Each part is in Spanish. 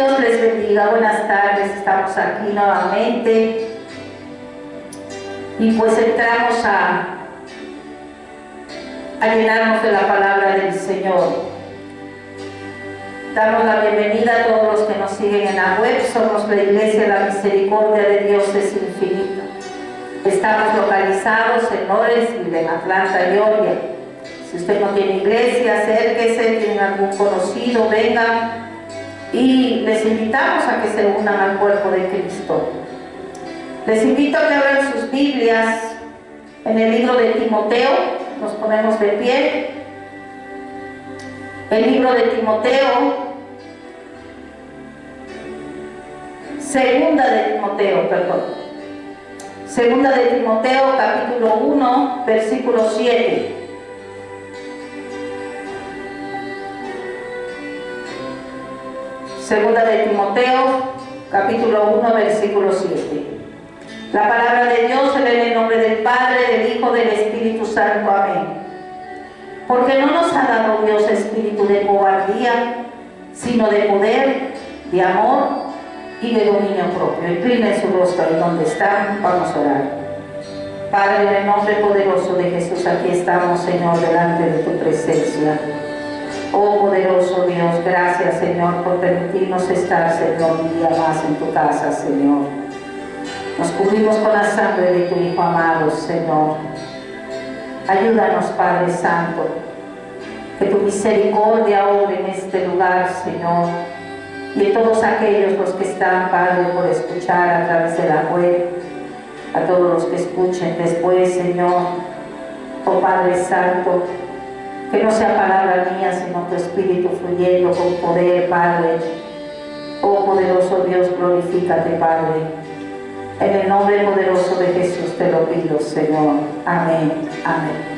Dios les bendiga, buenas tardes, estamos aquí nuevamente y pues entramos a llenarnos de la palabra del Señor. Damos la bienvenida a todos los que nos siguen en la web. Somos la Iglesia La Misericordia de Dios es Infinita. Estamos localizados en Lawrenceville, en Atlanta, Georgia. Si usted no tiene iglesia, acérquese, tienen algún conocido, vengan. Y les invitamos a que se unan al cuerpo de Cristo. Les invito a que abran sus Biblias en el libro de Timoteo. Nos ponemos de pie. El libro de Timoteo, Segunda de Timoteo, capítulo 1, versículo 7. Segunda de Timoteo, capítulo 1, versículo 7. La palabra de Dios se lee en el nombre del Padre, del Hijo, del Espíritu Santo. Amén. Porque no nos ha dado Dios espíritu de cobardía, sino de poder, de amor y de dominio propio. Inclinen su rostro ahí donde están, vamos a orar. Padre, en el nombre poderoso de Jesús, aquí estamos, Señor, delante de tu presencia. Oh poderoso Dios, gracias, Señor, por permitirnos estar, Señor, un día más en tu casa, Señor. Nos cubrimos con la sangre de tu Hijo amado, Señor. Ayúdanos, Padre Santo, que tu misericordia obre en este lugar, Señor, y en todos aquellos los que están, Padre, por escuchar a través de la web, a todos los que escuchen después, Señor. Oh Padre Santo, que no sea palabra mía, sino tu Espíritu fluyendo con poder, Padre. Oh poderoso Dios, glorifícate, Padre. En el nombre poderoso de Jesús te lo pido, Señor. Amén. Amén.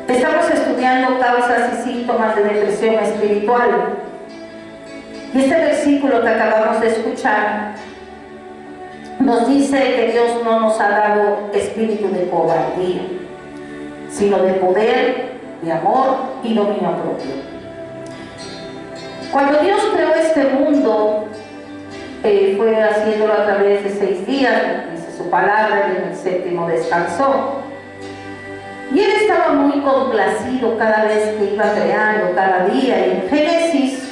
Estamos estudiando causas y síntomas de depresión espiritual. Y este versículo que acabamos de escuchar nos dice que Dios no nos ha dado espíritu de cobardía, sino de poder, de amor y dominio propio. Cuando Dios creó este mundo, fue haciéndolo a través de 6 días, dice su palabra, y en el 7º descansó. Y Él estaba muy complacido cada vez que iba creando, cada día. Y en Génesis,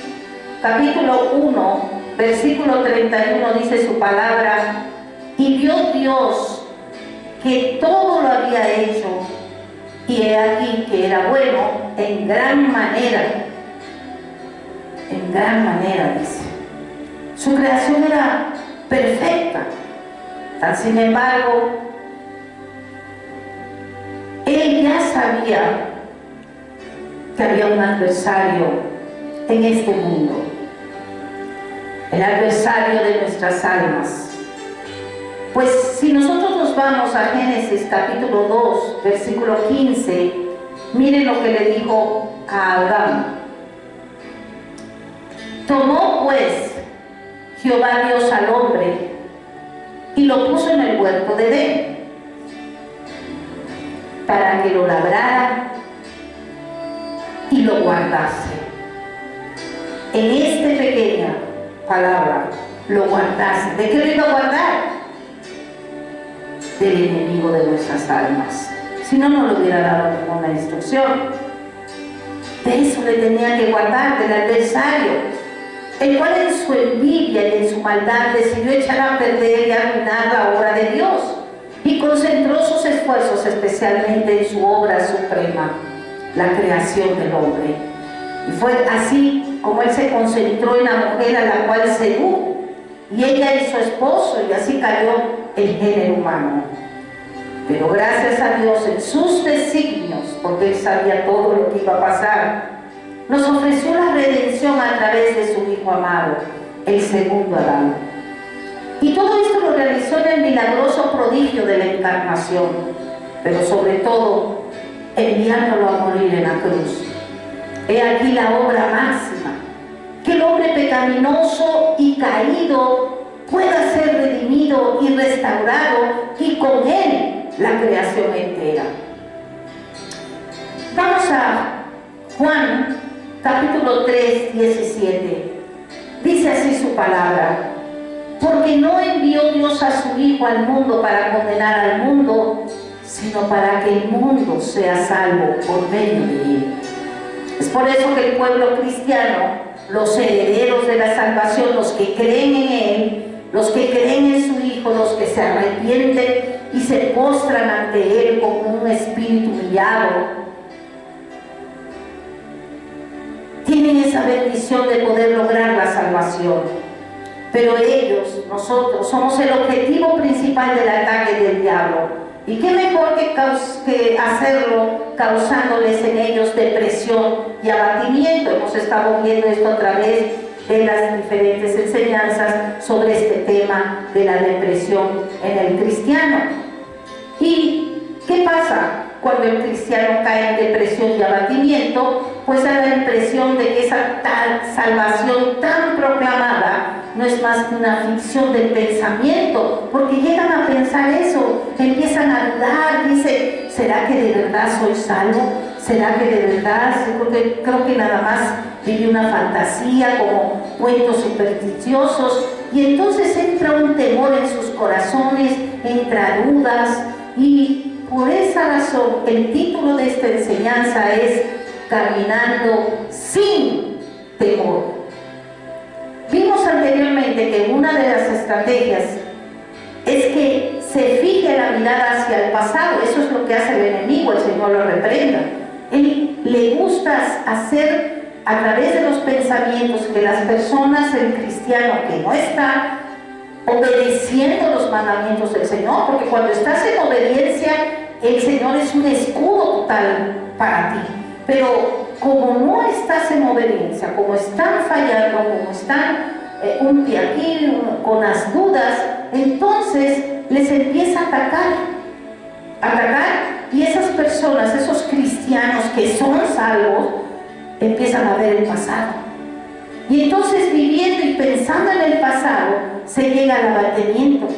capítulo 1, versículo 31, dice su palabra: y vio Dios que todo lo había hecho, y he aquí que era bueno en gran manera, dice. Su creación era perfecta. Sin embargo, Él ya sabía que había un adversario en este mundo, el adversario de nuestras almas. Pues si nosotros nos vamos a Génesis capítulo 2, versículo 15, miren lo que le dijo a Adán. Tomó pues Jehová Dios al hombre y lo puso en el huerto de Edén para que lo labrara y lo guardase. En esta pequeña palabra, lo guardase. ¿De qué lo iba a guardar? Del enemigo de nuestras almas. Si no, no le hubiera dado ninguna instrucción. De eso le tenía que guardar, del adversario, el cual en su envidia y en su maldad decidió echar a perder y arruinar la obra de Dios, y concentró sus esfuerzos especialmente en su obra suprema, la creación del hombre. Y fue así como Él se concentró en la mujer a la cual sedujo, y ella en su esposo, y así cayó el género humano. Pero gracias a Dios, en sus designios, porque Él sabía todo lo que iba a pasar, nos ofreció la redención a través de su Hijo amado, el segundo Adán. Y todo esto lo realizó en el milagroso prodigio de la encarnación, pero sobre todo enviándolo a morir en la cruz. He aquí la obra máxima, que el hombre pecaminoso y caído pueda ser redimido y restaurado, y con él la creación entera. Vamos a Juan capítulo 3, 17. Dice así su palabra: porque no envió Dios a su Hijo al mundo para condenar al mundo, sino para que el mundo sea salvo por medio de él. Es por eso que el pueblo cristiano, los herederos de la salvación, los que creen en él, los que creen en su Hijo, los que se arrepienten y se postran ante él como un espíritu humillado, tienen esa bendición de poder lograr la salvación. Pero ellos, nosotros, somos el objetivo principal del ataque del diablo. Y qué mejor que hacerlo causándoles en ellos depresión y abatimiento. Hemos estado viendo esto a través de las diferentes enseñanzas sobre este tema de la depresión en el cristiano. ¿Y qué pasa cuando el cristiano cae en depresión y abatimiento? Pues da la impresión de que esa tal salvación tan proclamada no es más que una ficción del pensamiento, porque llegan a pensar eso, empiezan a dudar, dicen: ¿será que de verdad soy salvo? ¿Será que de verdad? Creo que nada más viví una fantasía, como cuentos supersticiosos, y entonces entra un temor en sus corazones, entra dudas, y por esa razón el título de esta enseñanza es Caminando sin temor. Vimos anteriormente que una de las estrategias es que se fije la mirada hacia el pasado. Eso es lo que hace el enemigo, el Señor lo reprenda. Él le gusta hacer a través de los pensamientos que las personas, el cristiano que no está obedeciendo los mandamientos del Señor, porque cuando estás en obediencia, el Señor es un escudo total para ti. Pero como no estás en obediencia, como están fallando, como están un pie aquí, con las dudas, entonces les empieza a atacar, y esas personas, esos cristianos que son salvos, empiezan a ver el pasado. Y entonces, viviendo y pensando en el pasado, se llega al abatimiento.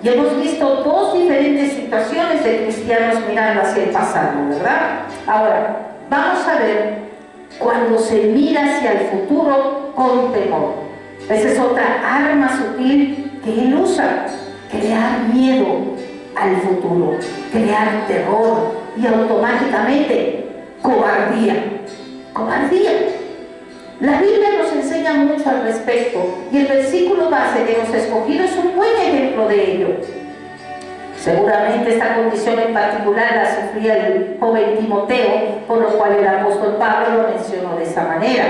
Y hemos visto dos diferentes situaciones de cristianos mirando hacia el pasado, ¿verdad? Ahora, vamos a ver cuando se mira hacia el futuro con temor. Esa es otra arma sutil que él usa: crear miedo al futuro, crear terror y automáticamente cobardía. La Biblia nos enseña mucho al respecto, y el versículo base que hemos escogido es un buen ejemplo de ello. Seguramente esta condición en particular la sufría el joven Timoteo, por lo cual el apóstol Pablo lo mencionó de esa manera.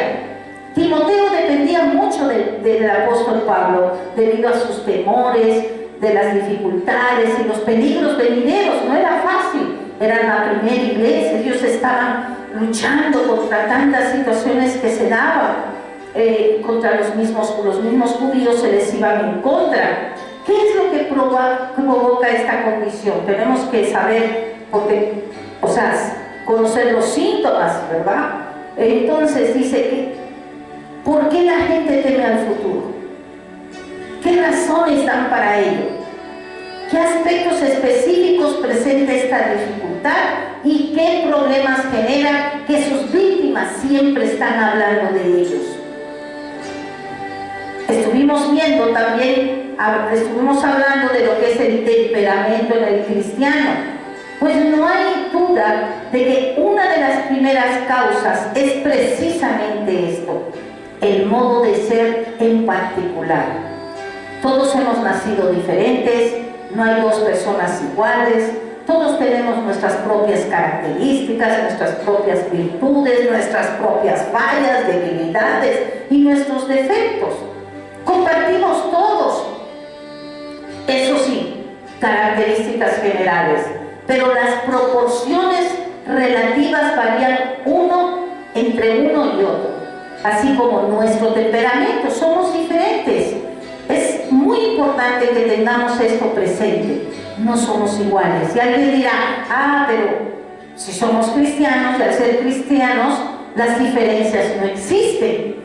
Timoteo dependía mucho del apóstol Pablo debido a sus temores, de las dificultades y los peligros venideros. No era fácil, era la primera iglesia, ellos estaban luchando contra tantas situaciones que se daban, contra los mismos judíos se les iban en contra. ¿Qué es lo que provoca esta condición? Tenemos que saber, conocer los síntomas, ¿verdad? Entonces dice: ¿por qué la gente teme al futuro? ¿Qué razones dan para ello? ¿Qué aspectos específicos presenta esta dificultad? ¿Y qué problemas genera que sus víctimas siempre están hablando de ellos? Estuvimos hablando de lo que es el temperamento en el cristiano. Pues no hay duda de que una de las primeras causas es precisamente esto: el modo de ser en particular. Todos hemos nacido diferentes, no hay dos personas iguales, todos tenemos nuestras propias características, nuestras propias virtudes, nuestras propias fallas, debilidades y nuestros defectos. Compartimos todos, eso sí, características generales, pero las proporciones relativas varían entre uno y otro, así como nuestro temperamento. Somos diferentes. Es muy importante que tengamos esto presente. No somos iguales. Y alguien dirá: pero si somos cristianos, y al ser cristianos, las diferencias no existen.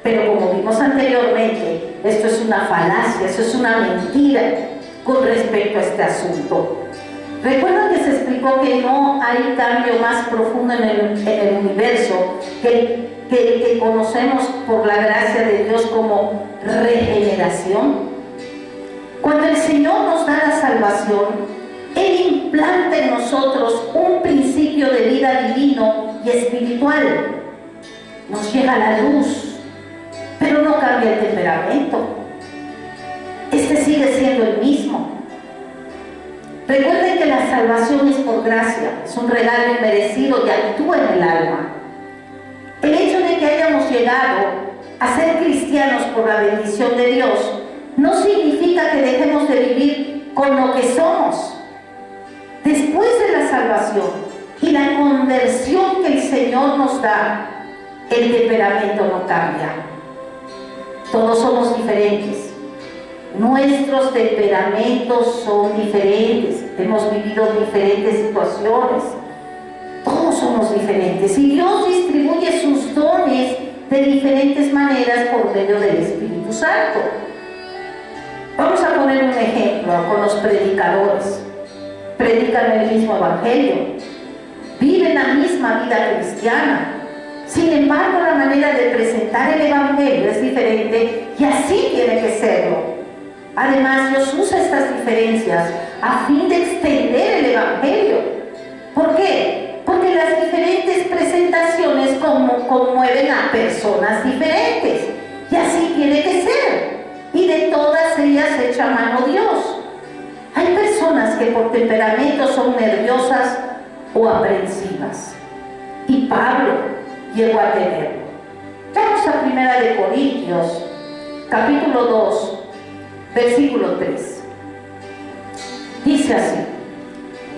Pero como vimos anteriormente, esto es una falacia, eso es una mentira con respecto a este asunto. Recuerdan que se explicó que no hay cambio más profundo en el universo que que conocemos por la gracia de Dios como regeneración. Cuando el Señor nos da la salvación, Él implanta en nosotros un principio de vida divino y espiritual. Nos llega la luz, pero no cambia el temperamento. Este sigue siendo el mismo. Recuerden que la salvación es por gracia, es un regalo inmerecido y actúa en el alma. El hecho de que hayamos llegado a ser cristianos por la bendición de Dios no significa que dejemos de vivir con lo que somos. Después de la salvación y la conversión que el Señor nos da, el temperamento no cambia. Todos somos diferentes. Nuestros temperamentos son diferentes. Hemos vivido diferentes situaciones. Todos somos diferentes. Y Dios distribuye sus dones de diferentes maneras por medio del Espíritu Santo. Vamos a poner un ejemplo con los predicadores. Predican el mismo evangelio, viven la misma vida cristiana. Sin embargo, la manera de presentar el evangelio es diferente y así tiene que serlo. Además, Dios usa estas diferencias a fin de extender el evangelio. ¿Por qué? Porque las diferentes presentaciones conmueven a personas diferentes y así tiene que ser. Y de todas ellas echa mano Dios. Hay personas que por temperamento son nerviosas o aprensivas. Y Pablo llegó a tenerlo. Vamos a 1 Corintios, capítulo 2, versículo 3. Dice así: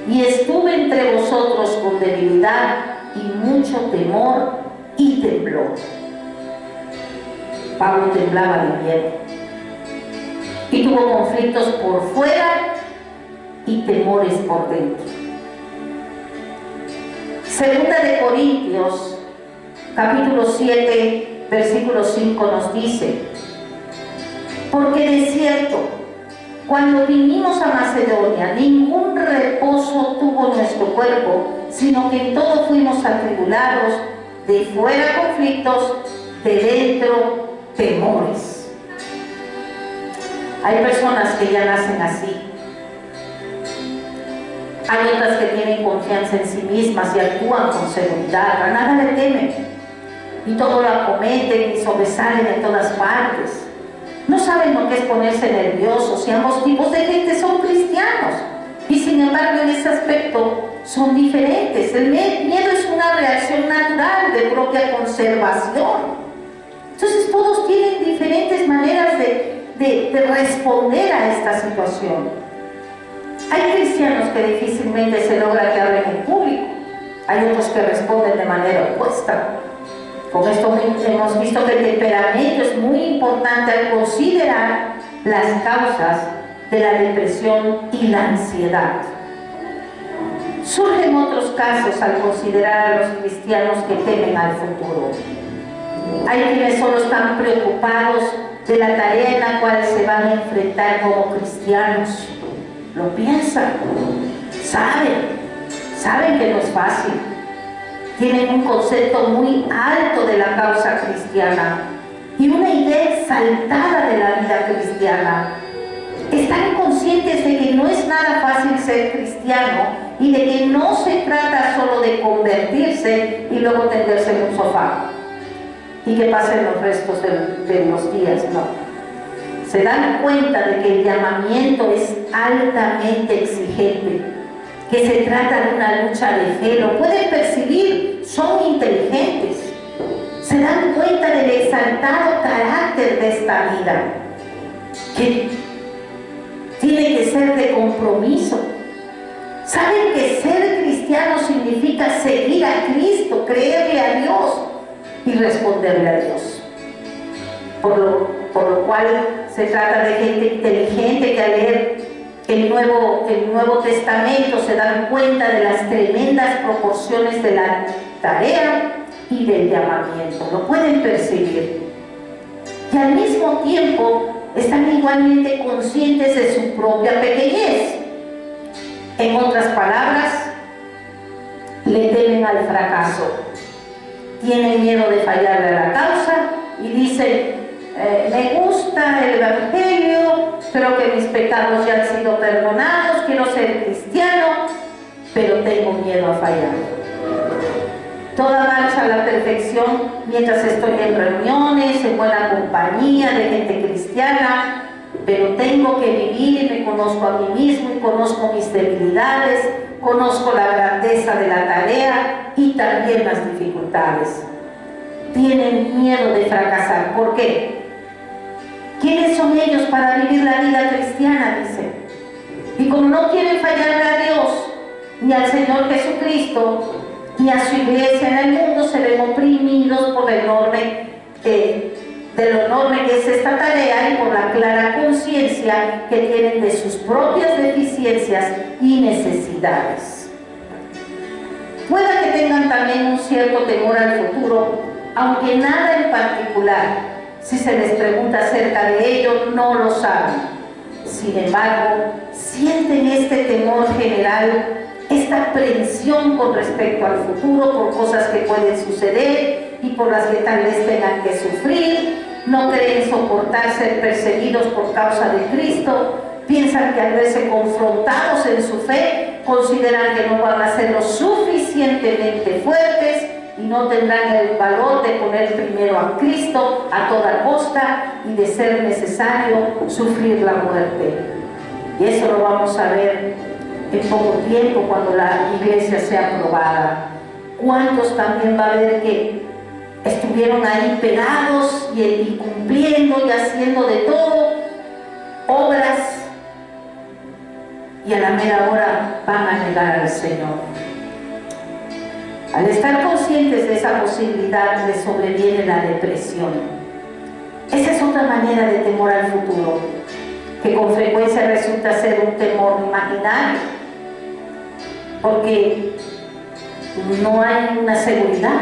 y estuve entre vosotros con debilidad y mucho temor y temblor. Pablo temblaba de miedo. Y tuvo conflictos por fuera y temores por dentro. 2 Corintios, capítulo 7, versículo 5 nos dice: porque de cierto, cuando vinimos a Macedonia, ningún reposo tuvo nuestro cuerpo, sino que en todo fuimos atribulados, de fuera conflictos, de dentro temores. Hay personas que ya nacen así. Hay otras que tienen confianza en sí mismas y actúan con seguridad, a nada le temen. Y todo lo acometen y sobresalen en todas partes. No saben lo que es ponerse nerviosos y ambos tipos de gente son cristianos. Y sin embargo en ese aspecto son diferentes. El miedo es una reacción natural de propia conservación. Entonces todos tienen diferentes maneras de responder a esta situación. Hay cristianos que difícilmente se logra que hablen en público. Hay otros que responden de manera opuesta. Con esto hemos visto que el temperamento es muy importante al considerar las causas de la depresión y la ansiedad. Surgen otros casos al considerar a los cristianos que temen al futuro. Hay quienes solo están preocupados de la tarea en la cual se van a enfrentar como cristianos. Lo piensan, saben que no es fácil. Tienen un concepto muy alto de la causa cristiana y una idea exaltada de la vida cristiana. Están conscientes de que no es nada fácil ser cristiano y de que no se trata solo de convertirse y luego tenderse en un sofá y que pasen los restos de los días, no. Se dan cuenta de que el llamamiento es altamente exigente, que se trata de una lucha de fe, lo pueden percibir, son inteligentes, se dan cuenta del exaltado carácter de esta vida, que tiene que ser de compromiso. Saben que ser cristiano significa seguir a Cristo, creerle a Dios y responderle a Dios. Por lo cual se trata de gente inteligente que al leer el Nuevo Testamento se dan cuenta de las tremendas proporciones de la tarea y del llamamiento. Lo pueden percibir. Y al mismo tiempo están igualmente conscientes de su propia pequeñez. En otras palabras, le temen al fracaso. tienen miedo de fallarle a la causa y dicen, me gusta el Evangelio, creo que mis pecados ya han sido perdonados, quiero ser cristiano, pero tengo miedo a fallar. Toda marcha a la perfección mientras estoy en reuniones, en buena compañía de gente cristiana, pero tengo que vivir, me conozco a mí mismo y conozco mis debilidades, conozco la grandeza de la tarea y también las dificultades. Tienen miedo de fracasar. ¿Por qué? ¿Quiénes son ellos para vivir la vida cristiana? Dice. Y como no quieren fallarle a Dios, ni al Señor Jesucristo, ni a su iglesia en el mundo, se ven oprimidos por de lo enorme que es esta tarea y por la clara conciencia que tienen de sus propias deficiencias y necesidades. Pueda que tengan también un cierto temor al futuro, aunque nada en particular. Si se les pregunta acerca de ello, no lo saben. Sin embargo, sienten este temor general, esta aprensión con respecto al futuro por cosas que pueden suceder y por las que tal vez tengan que sufrir. No creen soportar ser perseguidos por causa de Cristo. Piensan que al verse confrontados en su fe, consideran que no van a ser lo suficientemente fuertes y no tendrán el valor de poner primero a Cristo a toda costa y de ser necesario sufrir la muerte. Y eso lo vamos a ver en poco tiempo cuando la iglesia sea aprobada. ¿Cuántos también va a haber que estuvieron ahí pegados y cumpliendo y haciendo de todo, obras, y a la mera hora van a negar al Señor? Al estar conscientes de esa posibilidad, les sobreviene la depresión. Esa es otra manera de temor al futuro, que con frecuencia resulta ser un temor imaginario, porque no hay una seguridad.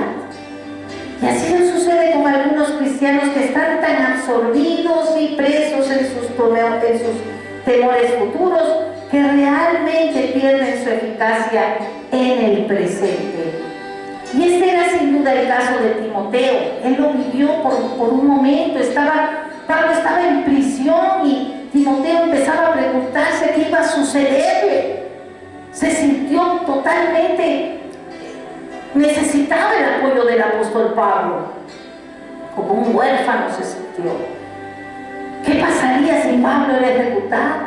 Y así nos sucede con algunos cristianos que están tan absorbidos y presos en sus temores futuros que realmente pierden su eficacia en el presente. Y este era sin duda el caso de Timoteo. Él lo vivió por un momento. Pablo estaba en prisión y Timoteo empezaba a preguntarse qué iba a sucederle. Se sintió totalmente necesitaba el apoyo del apóstol Pablo. Como un huérfano se sintió. ¿Qué pasaría si Pablo era ejecutado?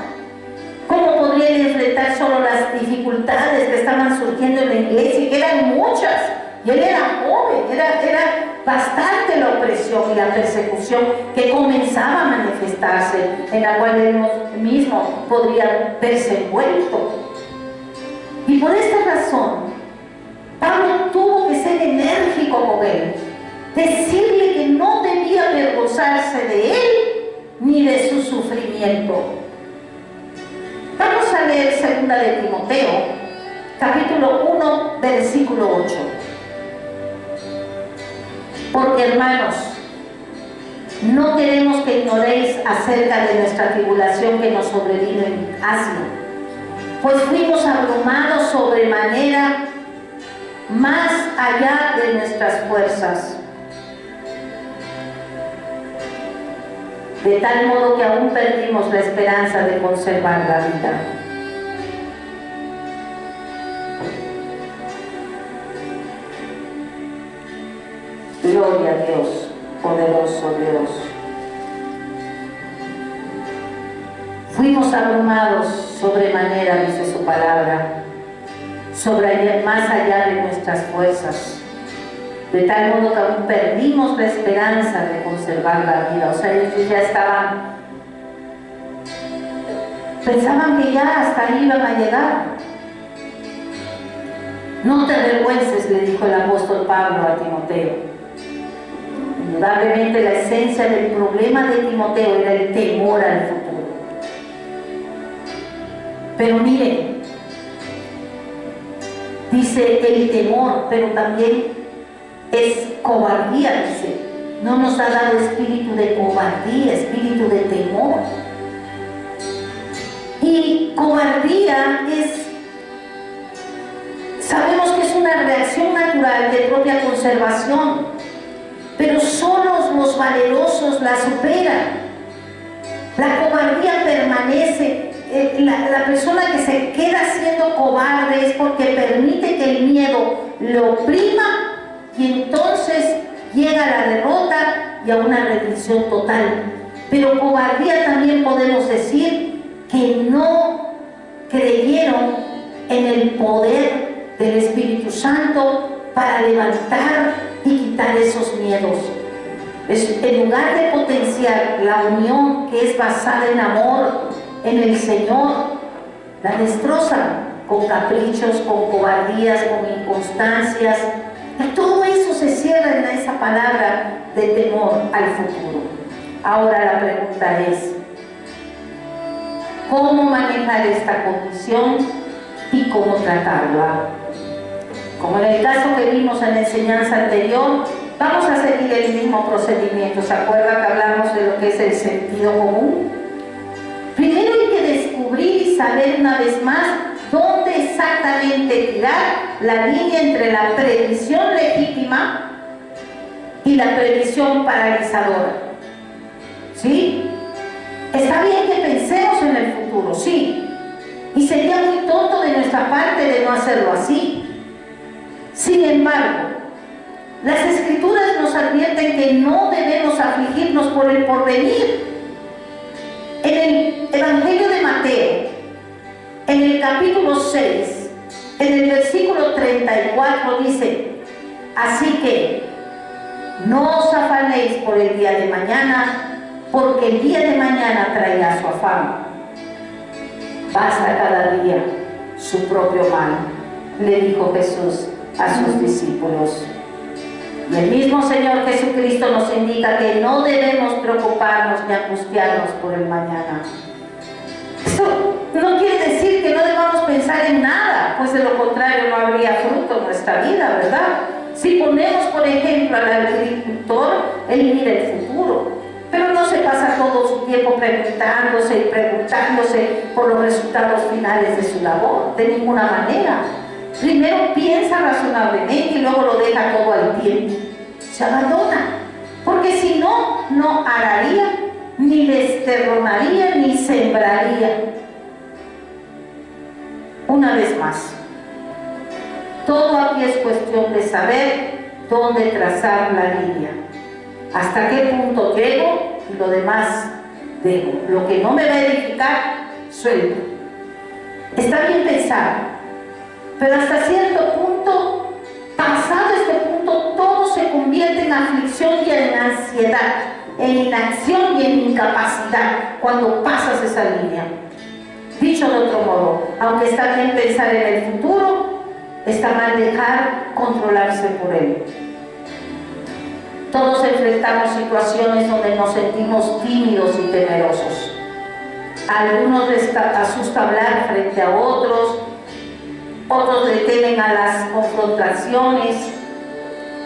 ¿Cómo podría él enfrentar solo las dificultades que estaban surgiendo en la iglesia, y que eran muchas? Y él era joven, era bastante la opresión y la persecución que comenzaba a manifestarse, en la cual él mismo podría verse envuelto. Y por esta razón, Pablo tuvo que ser enérgico con él, decirle que no debía avergonzarse de él ni de su sufrimiento. Vamos a leer 2 de Timoteo, capítulo 1, versículo 8. Porque, hermanos, no queremos que ignoréis acerca de nuestra tribulación que nos sobrevino en Asia, pues fuimos abrumados sobremanera, más allá de nuestras fuerzas, de tal modo que aún perdimos la esperanza de conservar la vida. Gloria a Dios, poderoso Dios. Fuimos abrumados sobremanera, dice su palabra, más allá de nuestras fuerzas, de tal modo que aún perdimos la esperanza de conservar la vida. O sea, ellos ya pensaban que ya hasta ahí iban a llegar. No te avergüences, le dijo el apóstol Pablo a Timoteo. Indudablemente la esencia del problema de Timoteo era el temor al futuro. Pero miren, dice el temor, pero también es cobardía, dice. No nos ha dado espíritu de cobardía, espíritu de temor. Y cobardía sabemos que es una reacción natural de propia conservación. pero solos los valerosos la superan. La cobardía permanece. La persona que se queda siendo cobarde es porque permite que el miedo lo oprima y entonces llega a la derrota y a una rendición total. Pero cobardía también podemos decir que no creyeron en el poder del Espíritu Santo para levantar y quitar esos miedos. En lugar de potenciar la unión que es basada en amor en el Señor, la destrozan con caprichos, con cobardías, con inconstancias. Y todo eso se cierra en esa palabra de temor al futuro. Ahora la pregunta es, ¿cómo manejar esta condición y cómo tratarla? Como en el caso que vimos en la enseñanza anterior, vamos a seguir el mismo procedimiento. ¿Se acuerda que hablamos de lo que es el sentido común? Primero hay que descubrir y saber una vez más dónde exactamente tirar la línea entre la previsión legítima y la previsión paralizadora. ¿Sí? Está bien que pensemos en el futuro, sí. Y sería muy tonto de nuestra parte de no hacerlo así. Sin embargo, las Escrituras nos advierten que no debemos afligirnos por el porvenir. En el Evangelio de Mateo, en el capítulo 6, en el versículo 34 dice: así que no os afanéis por el día de mañana, porque el día de mañana traerá su afán. Basta cada día su propio mal, le dijo Jesús a sus discípulos. Y el mismo Señor Jesucristo nos indica que no debemos preocuparnos ni angustiarnos por el mañana. Esto no quiere decir que no debamos pensar en nada, pues de lo contrario no habría fruto en nuestra vida, ¿verdad? Si ponemos, por ejemplo, al agricultor, él mira el futuro, pero no se pasa todo su tiempo preguntándose y preguntándose por los resultados finales de su labor, de ninguna manera. Primero piensa razonablemente y luego lo deja todo al tiempo. Se abandona, porque si no, no araría, ni desterronaría, ni sembraría. Una vez más, todo aquí es cuestión de saber dónde trazar la línea. Hasta qué punto llego y lo demás dejo. Lo que no me va a edificar, suelto. Está bien pensar, pero hasta cierto punto, pasado este punto, todo se convierte en aflicción y en ansiedad, en inacción y en incapacidad cuando pasas esa línea. Dicho de otro modo, aunque está bien pensar en el futuro, está mal dejar controlarse por él. Todos enfrentamos situaciones donde nos sentimos tímidos y temerosos. A algunos les asusta hablar frente a otros, otros le temen a las confrontaciones,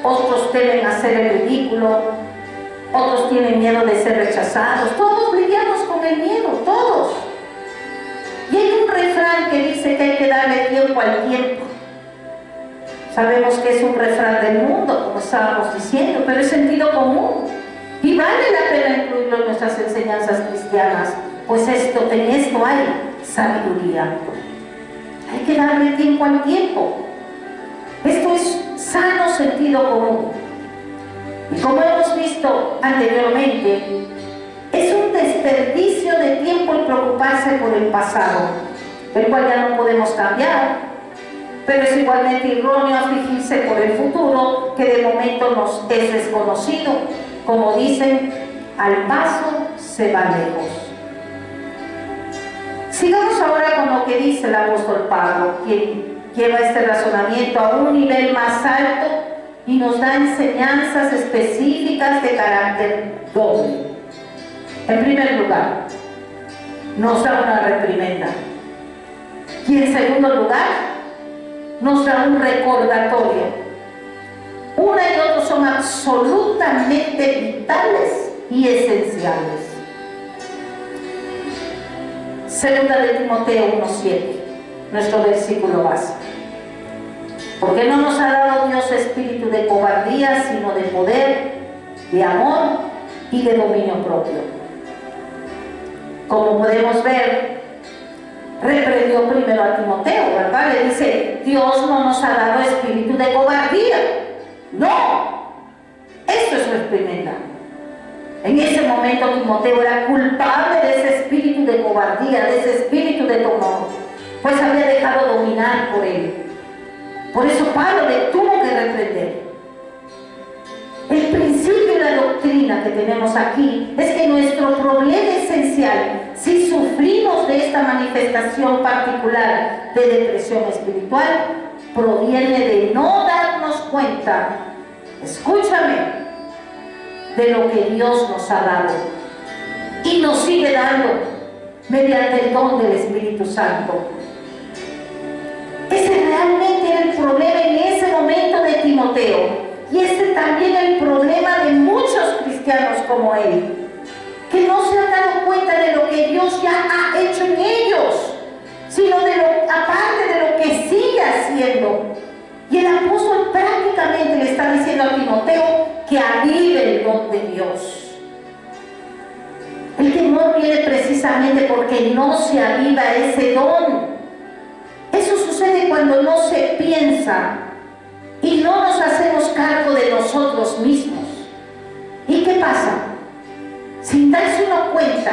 otros temen hacer el ridículo, otros tienen miedo de ser rechazados. Todos lidiamos con el miedo, todos. Y hay un refrán que dice que hay que darle tiempo al tiempo. Sabemos que es un refrán del mundo, como estábamos diciendo, pero es sentido común. Y vale la pena incluirlo en nuestras enseñanzas cristianas, pues en esto hay sabiduría. Hay que darle tiempo al tiempo. Esto es sano sentido común. Y como hemos visto anteriormente, es un desperdicio de tiempo el preocuparse por el pasado, el cual ya no podemos cambiar, pero es igualmente erróneo afligirse por el futuro, que de momento nos es desconocido. Como dicen, al paso se va lejos. Sigamos ahora con lo que dice el apóstol Pablo, quien lleva este razonamiento a un nivel más alto y nos da enseñanzas específicas de carácter doble. En primer lugar, nos da una reprimenda. Y en segundo lugar, nos da un recordatorio. Una y otro son absolutamente vitales y esenciales. Segunda de Timoteo 1:7, nuestro versículo base. Porque no nos ha dado Dios espíritu de cobardía, sino de poder, de amor y de dominio propio. Como podemos ver, reprendió primero a Timoteo, ¿verdad? Le dice, Dios no nos ha dado espíritu de cobardía. No, esto es reprimenda. En ese momento Timoteo era culpable de ese espíritu de cobardía, de ese espíritu de temor, pues había dejado dominar por él. Por eso Pablo le tuvo que reprender. El principio y la doctrina que tenemos aquí es que nuestro problema esencial, si sufrimos de esta manifestación particular de depresión espiritual, proviene de no darnos cuenta, escúchame, de lo que Dios nos ha dado y nos sigue dando mediante el don del Espíritu Santo. Ese realmente era el problema en ese momento de Timoteo. Y ese también es el problema de muchos cristianos como él, que no se han dado cuenta de lo que Dios ya ha hecho en ellos, sino de lo, aparte de lo que sigue haciendo. Y el apóstol prácticamente le está diciendo a Timoteo que avive el don de Dios. El temor viene precisamente porque no se aviva ese don. Eso sucede cuando no se piensa y no nos hacemos cargo de nosotros mismos. ¿Y qué pasa? Sin darse uno cuenta,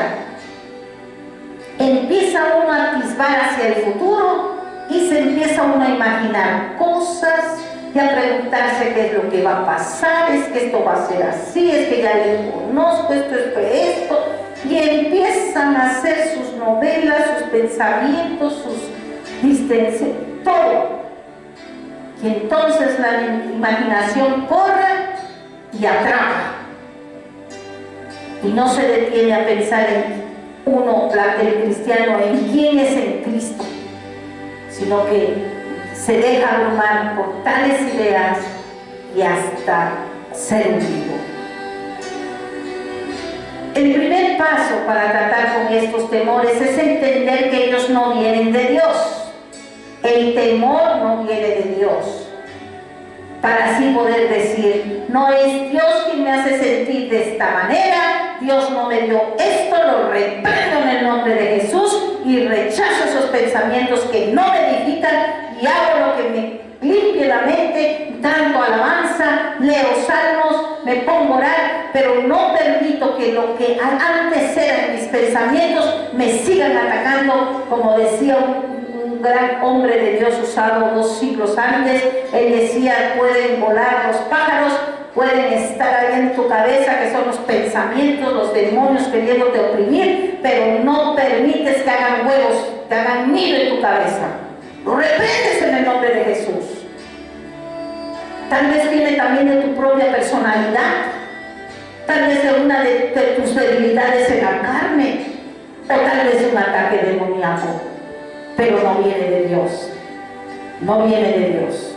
empieza uno a atisbar hacia el futuro y se empieza uno a imaginar cosas y a preguntarse qué es lo que va a pasar, es que esto va a ser así, es que ya le conozco, esto, y empiezan a hacer sus novelas, sus pensamientos, sus distensiones, todo. Y entonces la imaginación corre y atrapa. Y no se detiene a pensar en uno, el cristiano, en quién es en Cristo, sino que se deja abrumar por tales ideas y hasta ser hundido. El primer paso para tratar con estos temores es entender que ellos no vienen de Dios. El temor no viene de Dios, para así poder decir, no es Dios quien me hace sentir de esta manera, Dios no me dio esto, lo reprendo en el nombre de Jesús y rechazo esos pensamientos que no me edifican y hago lo que me limpie la mente, canto alabanza, leo salmos, me pongo a orar, pero no permito que lo que antes eran mis pensamientos me sigan atacando, como decía un gran hombre de Dios usado 2 siglos antes. Él decía, pueden volar los pájaros, pueden estar ahí en tu cabeza, que son los pensamientos, los demonios queriéndote oprimir, pero no permites que hagan huevos, que hagan nido en tu cabeza. Lo reprendes en el nombre de Jesús. Tal vez viene también de tu propia personalidad, tal vez de una de tus debilidades en la carne, o tal vez de un ataque demoníaco. Pero no viene de Dios, no viene de Dios.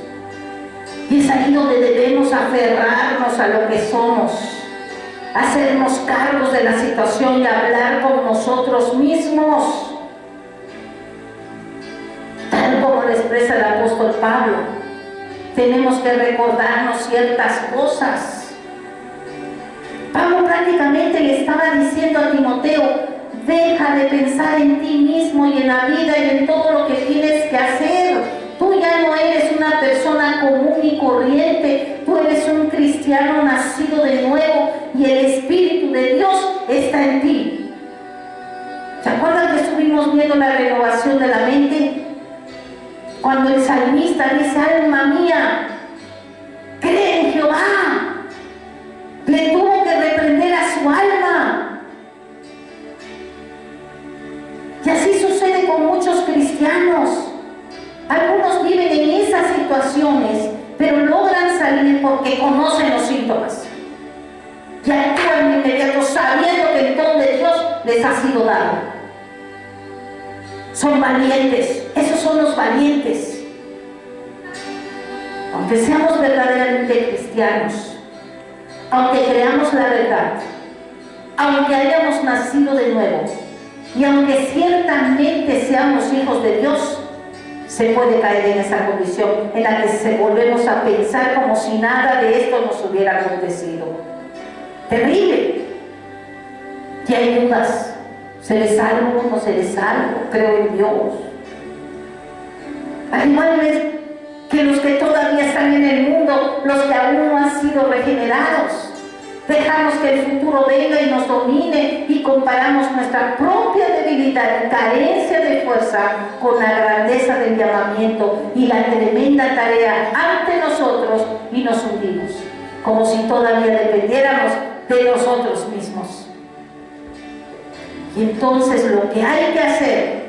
Y es ahí donde debemos aferrarnos a lo que somos, hacernos cargos de la situación y hablar con nosotros mismos, tal como lo expresa el apóstol Pablo. Tenemos que recordarnos ciertas cosas. Pablo prácticamente le estaba diciendo a Timoteo, deja de pensar en ti mismo y en la vida y en todo lo que tienes que hacer. Tú ya no eres una persona común y corriente, tú eres un cristiano nacido de nuevo y el Espíritu de Dios está en ti. ¿Se acuerdan que estuvimos viendo la renovación de la mente? Cuando el salmista dice, alma mía, cree en Jehová, le tuvo que reprender a su alma. Y así sucede con muchos cristianos. Algunos viven en esas situaciones, pero logran salir porque conocen los síntomas. Y actúan de inmediato sabiendo que el don de Dios les ha sido dado. Son valientes, esos son los valientes. Aunque seamos verdaderamente cristianos, aunque creamos la verdad, aunque hayamos nacido de nuevo, y aunque ciertamente seamos hijos de Dios, se puede caer en esa condición en la que volvemos a pensar como si nada de esto nos hubiera acontecido. terrible. Y hay dudas, ¿seré salvo o no seré salvo? Creo en Dios. Al igual que los que todavía están en el mundo, los que aún no han sido regenerados. Dejamos que el futuro venga y nos domine y comparamos nuestra propia debilidad y carencia de fuerza con la grandeza del llamamiento y la tremenda tarea ante nosotros y nos hundimos, como si todavía dependiéramos de nosotros mismos. Y entonces lo que hay que hacer,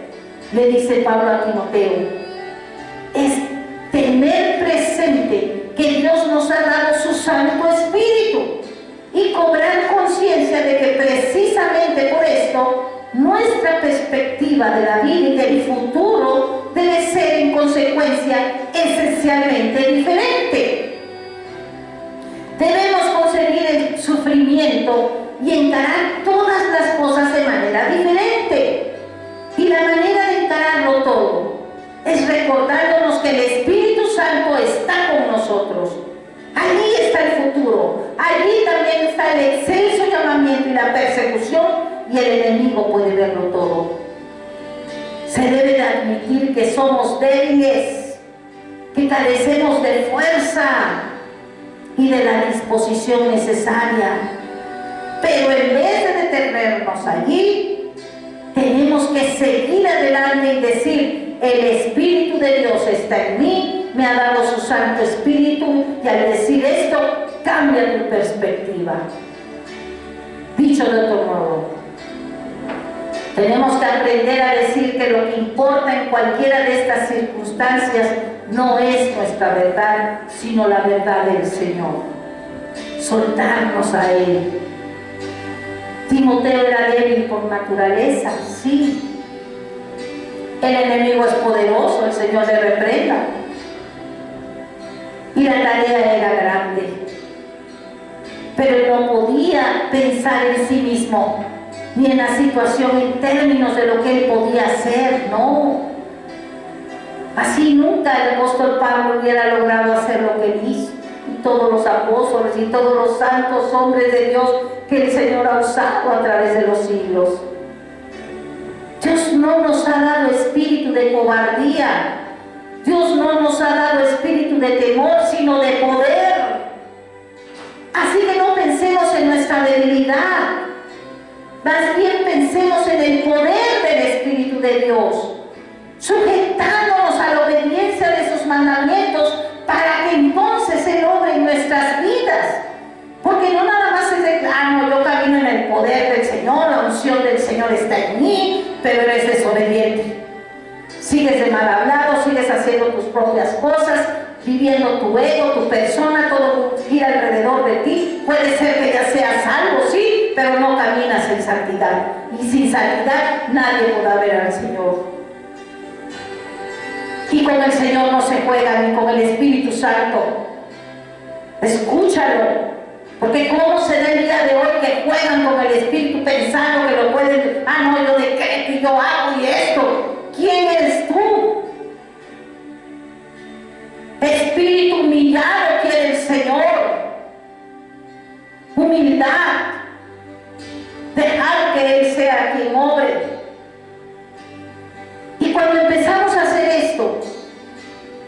le dice Pablo a Timoteo, es tener presente que Dios nos ha dado su Santo Espíritu y cobrar conciencia de que precisamente por esto nuestra perspectiva de la vida y del futuro debe ser en consecuencia esencialmente diferente. Debemos conseguir el sufrimiento y encarar todas las cosas de manera diferente. Y la manera de encararlo todo es recordándonos que el Espíritu Santo está con nosotros. Allí está el futuro, allí también está el excelso llamamiento y la persecución, y el enemigo puede verlo todo. Se debe de admitir que somos débiles, que carecemos de fuerza y de la disposición necesaria. Pero en vez de detenernos allí, tenemos que seguir adelante y decir: el Espíritu de Dios está en mí, me ha dado su Santo Espíritu, y al decir esto, cambia tu perspectiva. Dicho de otro modo, tenemos que aprender a decir que lo que importa en cualquiera de estas circunstancias no es nuestra verdad, sino la verdad del Señor. Soltarnos a Él. Timoteo era débil por naturaleza, sí. El enemigo es poderoso, el Señor le reprenda. Y la tarea era grande. Pero él no podía pensar en sí mismo, ni en la situación en términos de lo que él podía hacer, no. Así nunca el apóstol Pablo hubiera logrado hacer lo que él hizo. Y todos los apóstoles y todos los santos hombres de Dios que el Señor ha usado a través de los siglos. Dios no nos ha dado espíritu de cobardía. Dios no nos ha dado espíritu de temor, sino de poder. Así que no pensemos en nuestra debilidad. Más bien pensemos en el poder del Espíritu de Dios, sujetándonos a la obediencia de sus mandamientos para que entonces Él obre en nuestras vidas. Porque no nada más es de, no, yo camino en el poder del Señor, la unción del Señor está en mí, pero eres desobediente. Sigues de mal hablado, sigues haciendo tus propias cosas, viviendo tu ego, tu persona, todo gira alrededor de ti. Puede ser que ya seas salvo, sí, pero no caminas en santidad. Y sin santidad nadie podrá ver al Señor. Y con el Señor no se juega, ni con el Espíritu Santo. Escúchalo. Porque cómo se da el día de hoy que juegan con el Espíritu pensando que lo pueden, no, yo decreto y yo hago y esto. ¿Quién eres tú? Espíritu humillado quiere el Señor. Humildad. Dejar que Él sea quien obre. Y cuando empezamos a hacer esto,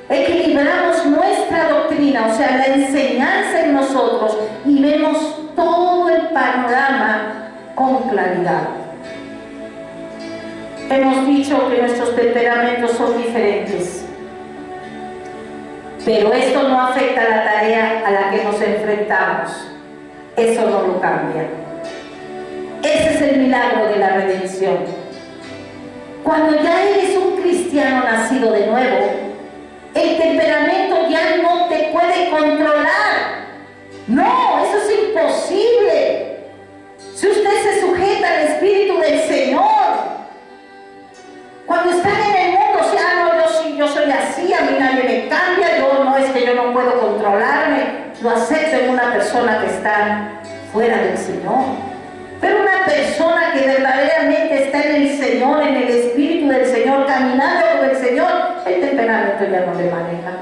equilibramos nuestra doctrina, o sea, la enseñanza en nosotros, y vemos todo el panorama con claridad. Hemos dicho que nuestros temperamentos son diferentes, pero esto no afecta a la tarea a la que nos enfrentamos. Eso no lo cambia. Ese es el milagro de la redención. Cuando ya eres un cristiano nacido de nuevo, el temperamento ya no te puede controlar. No, eso es imposible. Si usted se sujeta al Espíritu del Señor, cuando están en el mundo, o sea, no, yo soy así, a mí nadie me cambia, no es que yo no puedo controlarme, lo acepto en una persona que está fuera del Señor. Pero una persona que verdaderamente está en el Señor, en el Espíritu del Señor, caminando con el Señor, el temperamento ya no le maneja.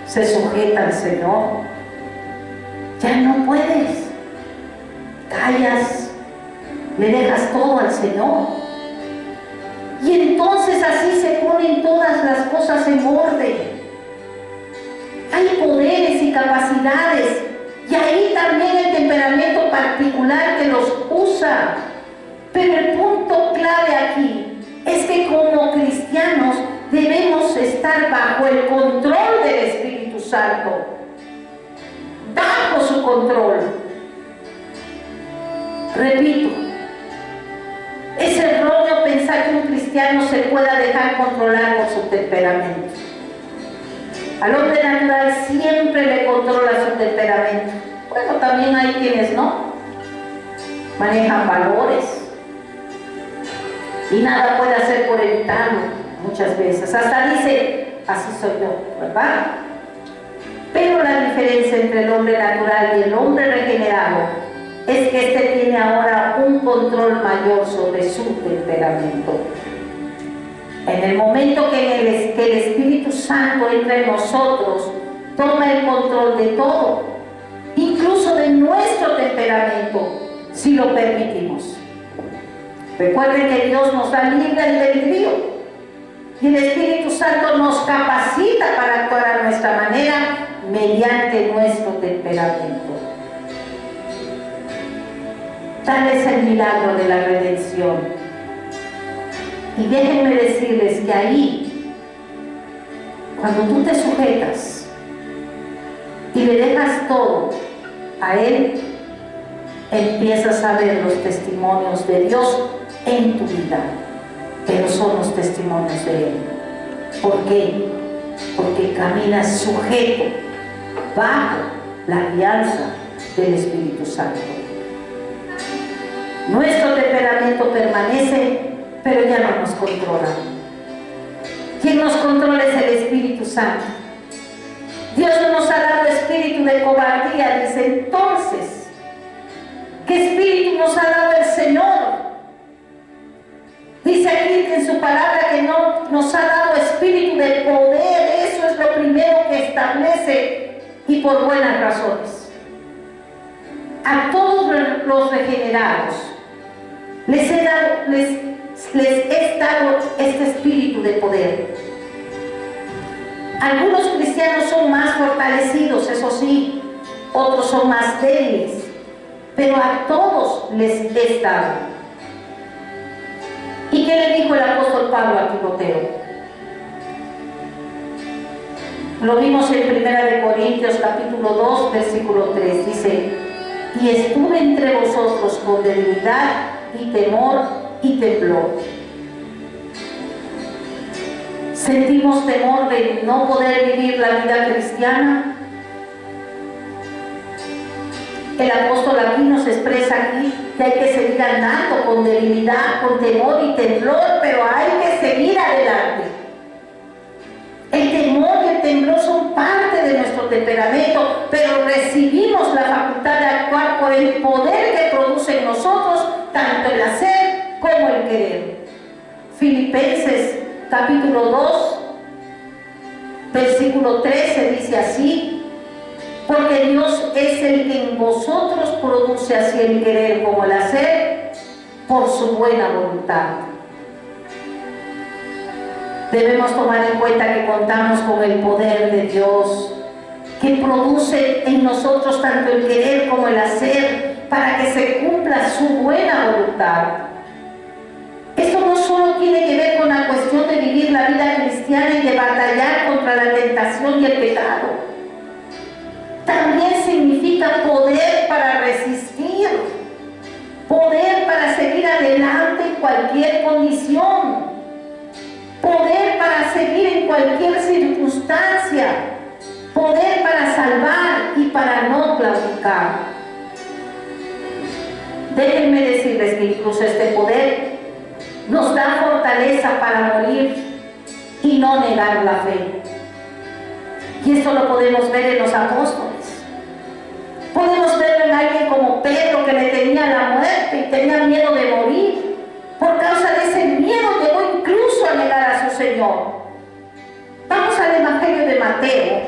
Se sujeta al Señor. Ya no puedes. callas, le dejas todo al Señor. Y entonces así se ponen todas las cosas en orden. Hay poderes y capacidades, y ahí también el temperamento particular que los usa. Pero el punto clave aquí es que como cristianos debemos estar bajo el control del Espíritu Santo, bajo su control. Repito, es erróneo pensar que un cristiano se pueda dejar controlar por su temperamento. Al hombre natural siempre le controla su temperamento. Bueno, también hay quienes no, manejan valores y nada puede hacer por evitarlo muchas veces. Hasta dice, así soy yo, ¿verdad? Pero la diferencia entre el hombre natural y el hombre regenerado es que este tiene ahora un control mayor sobre su temperamento. En el momento que el Espíritu Santo entra en nosotros, toma el control de todo, incluso de nuestro temperamento, si lo permitimos. Recuerden que Dios nos da libre albedrío y el Espíritu Santo nos capacita para actuar a nuestra manera mediante nuestro temperamento. Tal es el milagro de la redención. Y déjenme decirles que ahí, cuando tú te sujetas y le dejas todo a Él, empiezas a ver los testimonios de Dios en tu vida, pero son los testimonios de Él. ¿Por qué? Porque caminas sujeto bajo la alianza del Espíritu Santo. Nuestro temperamento permanece, pero ya no nos controla. Quien nos controla es el Espíritu Santo. Dios no nos ha dado espíritu de cobardía, dice. Entonces, ¿qué espíritu nos ha dado el Señor? Dice aquí en su palabra que no nos ha dado espíritu de poder. Eso es lo primero que establece, y por buenas razones. A todos los regenerados les he dado este espíritu de poder. Algunos cristianos son más fortalecidos, eso sí, otros son más débiles, pero a todos les he dado. ¿Y qué le dijo el apóstol Pablo a Timoteo? Lo vimos en 1 Corintios capítulo 2, versículo 3, dice: y estuve entre vosotros con debilidad y temor y temblor. ¿Sentimos temor de no poder vivir la vida cristiana? El apóstol aquí nos expresa aquí que hay que seguir andando con debilidad, con temor y temblor, pero hay que seguir adelante. El temor y el temblor son parte de nuestro temperamento, pero recibimos la facultad de actuar por el poder que produce en nosotros tanto el hacer como el querer. Filipenses capítulo 2, versículo 13 dice así: porque Dios es el que en vosotros produce así el querer como el hacer por su buena voluntad. Debemos tomar en cuenta que contamos con el poder de Dios, que produce en nosotros tanto el querer como el hacer para que se cumpla su buena voluntad. Esto no solo tiene que ver con la cuestión de vivir la vida cristiana y de batallar contra la tentación y el pecado. También significa poder para resistir, poder para seguir adelante en cualquier condición, poder para seguir en cualquier circunstancia, poder para salvar y para no claudicar. Déjenme decirles que incluso este poder nos da fortaleza para morir y no negar la fe. Y esto lo podemos ver en los apóstoles. Podemos verlo en alguien como Pedro, que le temía la muerte y tenía miedo de morir. Por causa de ese miedo llegó incluso a negar a su Señor. Vamos al Evangelio de Mateo.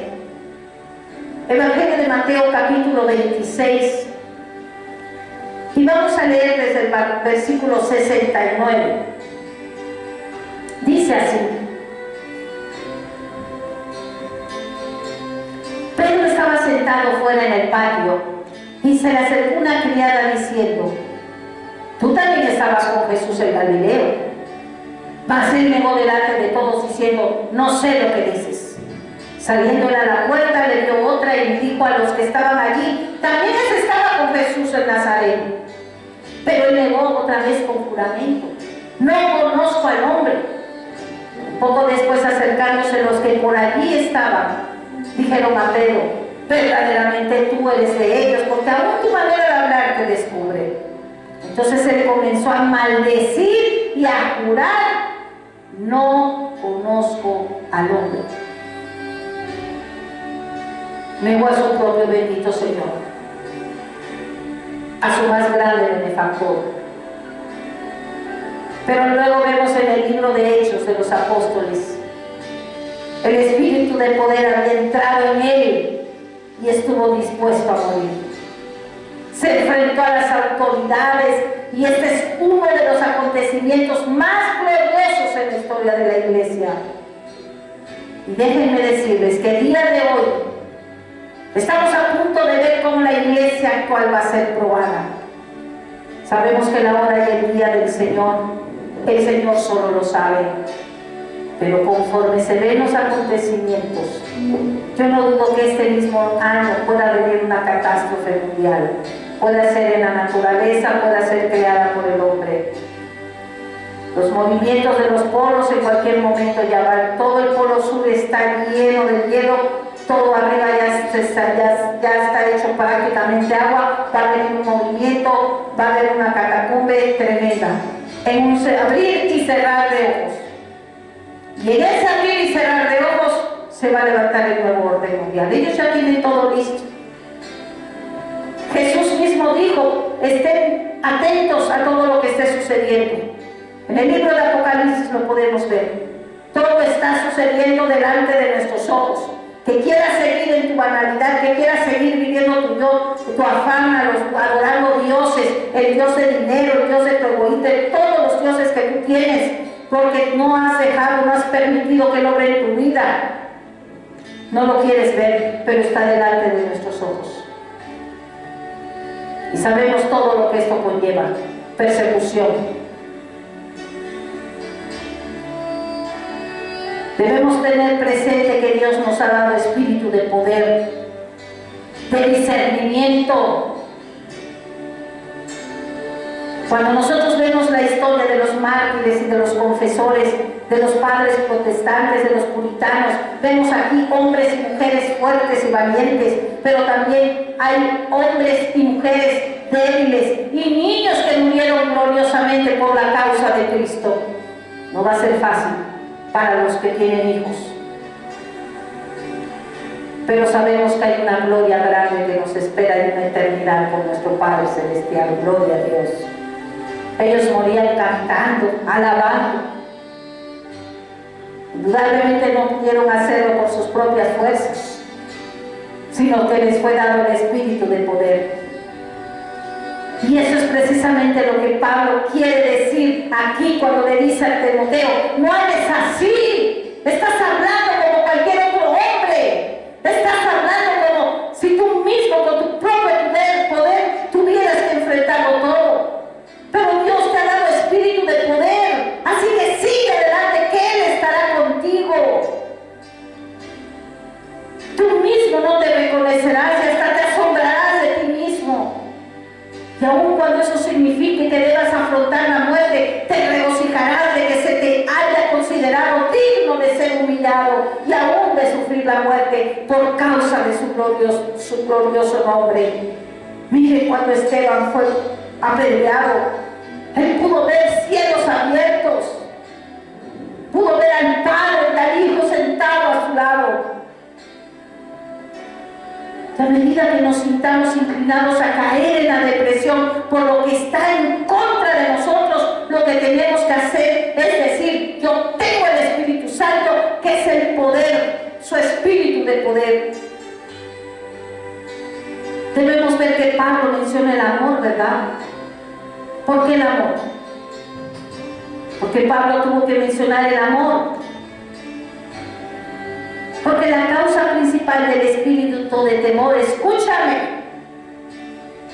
Evangelio de Mateo capítulo 26. Y Y vamos a leer desde el versículo 69. Dice así: Pedro estaba sentado fuera en el patio y se le acercó una criada diciendo: Tú también estabas con Jesús el Galileo. Mas él negó delante de todos diciendo: No sé lo que dices. Saliéndole a la puerta le dio otra y dijo a los que estaban allí: También se estaba con Jesús el Nazareno. Pero él negó otra vez con juramento: No conozco al hombre. Poco después, acercándose los que por allí estaban, dijeron a Pedro: Verdaderamente tú eres de ellos, porque aún tu manera de hablar te descubre. Entonces él comenzó a maldecir y a jurar: No conozco al hombre. Negó a su propio bendito Señor, a su más grande benefactor. Pero luego vemos en el libro de Hechos de los Apóstoles, el espíritu de poder había entrado en él y estuvo dispuesto a morir. Se enfrentó a las autoridades y este es uno de los acontecimientos más gloriosos en la historia de la iglesia. Y déjenme decirles que el día de hoy estamos a punto de ver cómo la iglesia actual va a ser probada. Sabemos que la hora y el día del Señor, el Señor solo lo sabe. Pero conforme se ven los acontecimientos, yo no dudo que este mismo año pueda venir una catástrofe mundial. Puede ser en la naturaleza, puede ser creada por el hombre. Los movimientos de los polos en cualquier momento ya van. Todo el polo sur está lleno de hielo, todo arriba ya está hecho prácticamente agua. Va a haber un movimiento, va a haber una catacumbe tremenda, en un abrir y cerrar de ojos. Y en ese abrir y cerrar de ojos se va a levantar el nuevo orden mundial. Ellos ya tienen todo listo. Jesús mismo dijo: estén atentos a todo lo que esté sucediendo. En el libro de Apocalipsis lo podemos ver. Todo está sucediendo delante de nuestros ojos. Que quieras seguir en tu banalidad, que quieras seguir viviendo tu afán, adorando dioses, el dios de dinero, el dios de tu egoísmo, todos los dioses que tú tienes, porque no has dejado, no has permitido que él obre en tu vida. No lo quieres ver, pero está delante de nuestros ojos. Y sabemos todo lo que esto conlleva: persecución. Debemos tener presente que Dios nos ha dado espíritu de poder, de discernimiento. Cuando nosotros vemos la historia de los mártires y de los confesores, de los padres protestantes, de los puritanos, vemos aquí hombres y mujeres fuertes y valientes, pero también hay hombres y mujeres débiles y niños que murieron gloriosamente por la causa de Cristo. No va a ser fácil para los que tienen hijos, pero sabemos que hay una gloria grande que nos espera en una eternidad con nuestro Padre Celestial. Gloria a Dios. Ellos morían cantando, alabando. Indudablemente no pudieron hacerlo por sus propias fuerzas, sino que les fue dado el espíritu de poder. Y eso es precisamente lo que Pablo quiere decir aquí cuando le dice a Timoteo: no eres así, estás hablando como cualquier otro hombre, estás hablando como si tú mismo con tu propio poder tuvieras que enfrentarlo todo. Pero Dios te ha dado espíritu de poder, así que sigue adelante, que Él estará contigo. Tú mismo no te reconocerás y hasta te asombrarás de ti mismo. Y aun cuando eso signifique que debas afrontar la muerte, te regocijarás de que se te haya considerado digno de ser humillado y aún de sufrir la muerte por causa de su glorioso nombre. Mire, cuando Esteban fue apedreado, él pudo ver cielos abiertos, pudo ver al Padre y al Hijo sentado a su lado. A medida que nos sintamos inclinados a caer en la depresión por lo que está en contra de nosotros, lo que tenemos que hacer es decir: yo tengo el Espíritu Santo, que es el poder, su espíritu de poder. Debemos ver que Pablo menciona el amor, ¿verdad? ¿Por qué el amor? Porque Pablo tuvo que mencionar el amor. Porque la causa principal del espíritu de temor, escúchame,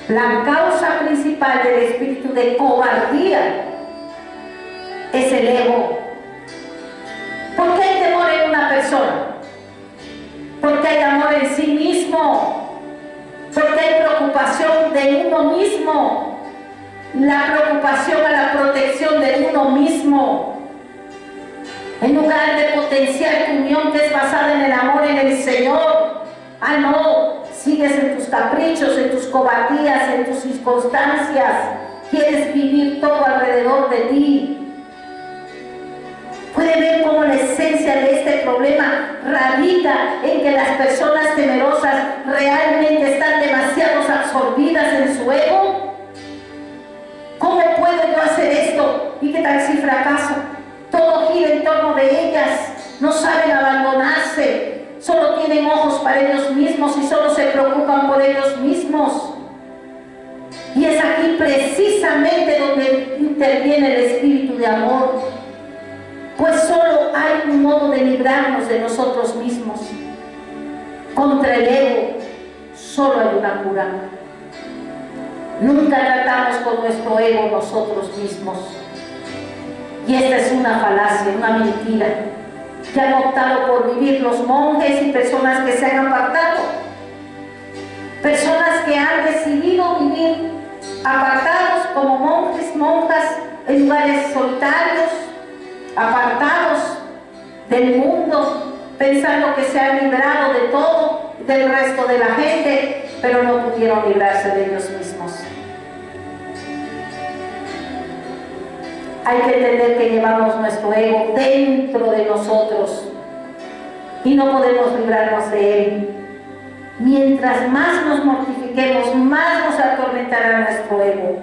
la causa principal del espíritu de cobardía es el ego. ¿Por qué hay temor en una persona? Porque hay amor en sí mismo, porque hay preocupación de uno mismo, la preocupación a la protección de uno mismo. En lugar de potenciar tu unión que es basada en el amor en el Señor, no, sigues en tus caprichos, en tus cobardías, en tus circunstancias, quieres vivir todo alrededor de ti. Puede ver cómo la esencia de este problema radica en que las personas temerosas realmente están demasiado absorbidas en su ego. ¿Cómo puedo yo hacer esto? ¿Y qué tal si fracaso? Todo gira en torno de ellas, no saben abandonarse, solo tienen ojos para ellos mismos y solo se preocupan por ellos mismos. Y es aquí precisamente donde interviene el espíritu de amor, pues solo hay un modo de librarnos de nosotros mismos. Contra el ego solo hay una cura. Nunca tratamos con nuestro ego nosotros mismos. Y esta es una falacia, una mentira, que han optado por vivir los monjes y personas que se han apartado. Personas que han decidido vivir apartados como monjes, monjas, en lugares solitarios, apartados del mundo, pensando que se han librado de todo, del resto de la gente, pero no pudieron librarse de ellos mismos. Hay que entender que llevamos nuestro ego dentro de nosotros y no podemos librarnos de él. Mientras más nos mortifiquemos, más nos atormentará nuestro ego.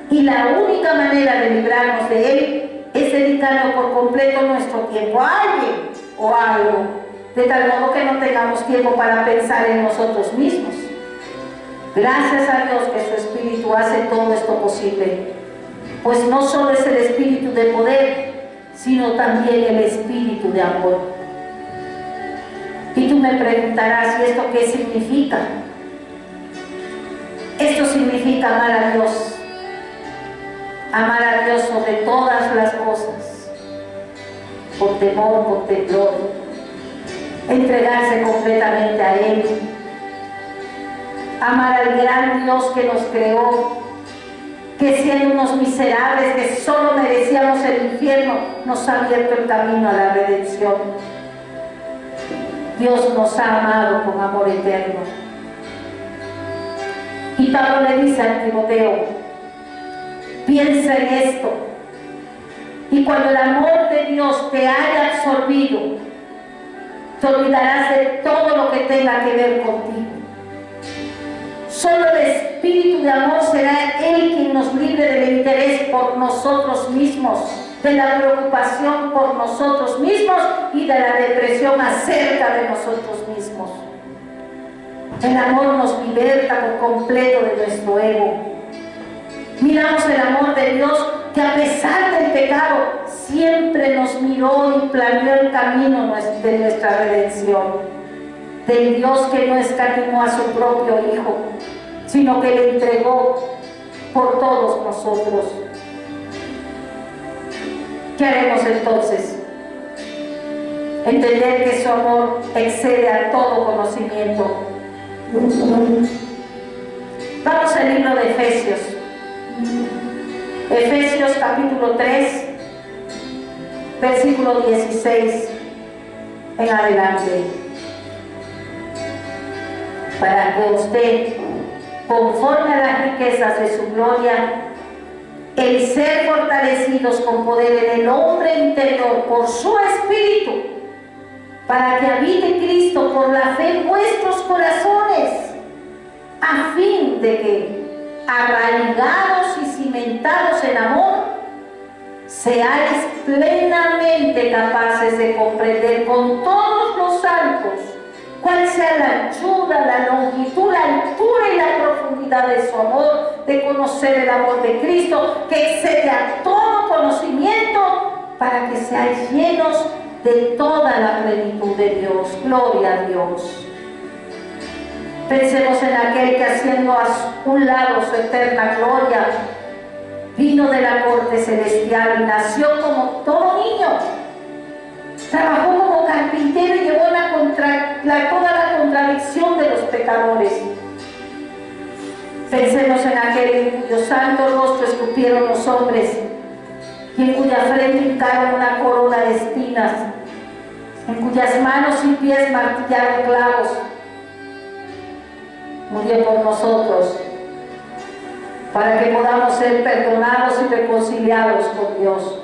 Y la única manera de librarnos de él es dedicando por completo nuestro tiempo a alguien o a algo, de tal modo que no tengamos tiempo para pensar en nosotros mismos. Gracias a Dios que su Espíritu hace todo esto posible. Pues no solo es el espíritu de poder, sino también el espíritu de amor. Y tú me preguntarás, ¿y esto qué significa? Esto significa amar a Dios. Amar a Dios sobre todas las cosas, por temor, por temblor, entregarse completamente a Él. Amar al gran Dios que nos creó, que siendo unos miserables que solo merecíamos el infierno, nos ha abierto el camino a la redención. Dios nos ha amado con amor eterno. Y Pablo le dice a Timoteo, piensa en esto, y cuando el amor de Dios te haya absorbido, te olvidarás de todo lo que tenga que ver contigo. Solo el espíritu de amor será Él quien nos libre del interés por nosotros mismos, de la preocupación por nosotros mismos y de la depresión acerca de nosotros mismos. El amor nos liberta por completo de nuestro ego. Miramos el amor de Dios que a pesar del pecado siempre nos miró y planeó el camino de nuestra redención. Del Dios que no escatimó a su propio Hijo, sino que le entregó por todos nosotros. ¿Qué haremos entonces? Entender que su amor excede a todo conocimiento. Vamos al libro de Efesios. Efesios capítulo 3, versículo 16 en adelante. Para que usted, conforme a las riquezas de su gloria, el ser fortalecidos con poder en el hombre interior por su espíritu, para que habite Cristo por la fe en vuestros corazones, a fin de que, arraigados y cimentados en amor, seáis plenamente capaces de comprender con todos los santos cuál sea la anchura, la longitud, la altura y la profundidad de su amor, de conocer el amor de Cristo, que excede a todo conocimiento, para que seáis llenos de toda la plenitud de Dios. Gloria a Dios. Pensemos en aquel que, haciendo a un lado su eterna gloria, vino de la corte celestial y nació como todo niño. Trabajó como carpintero y llevó toda la contradicción de los pecadores. Pensemos en aquel en cuyo santo rostro escupieron los hombres y en cuya frente hincaron una corona de espinas, en cuyas manos y pies martillaron clavos. Murió por nosotros, para que podamos ser perdonados y reconciliados con Dios.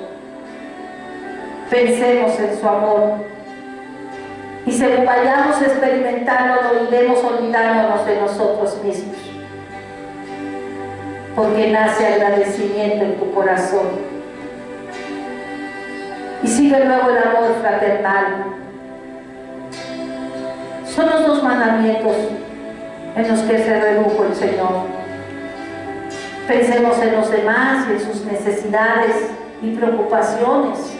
Pensemos en su amor, y según vayamos experimentándolo, iremos olvidándonos de nosotros mismos, porque nace agradecimiento en tu corazón. Y sigue luego el amor fraternal. Son los dos mandamientos en los que se redujo el Señor. Pensemos en los demás y en sus necesidades y preocupaciones.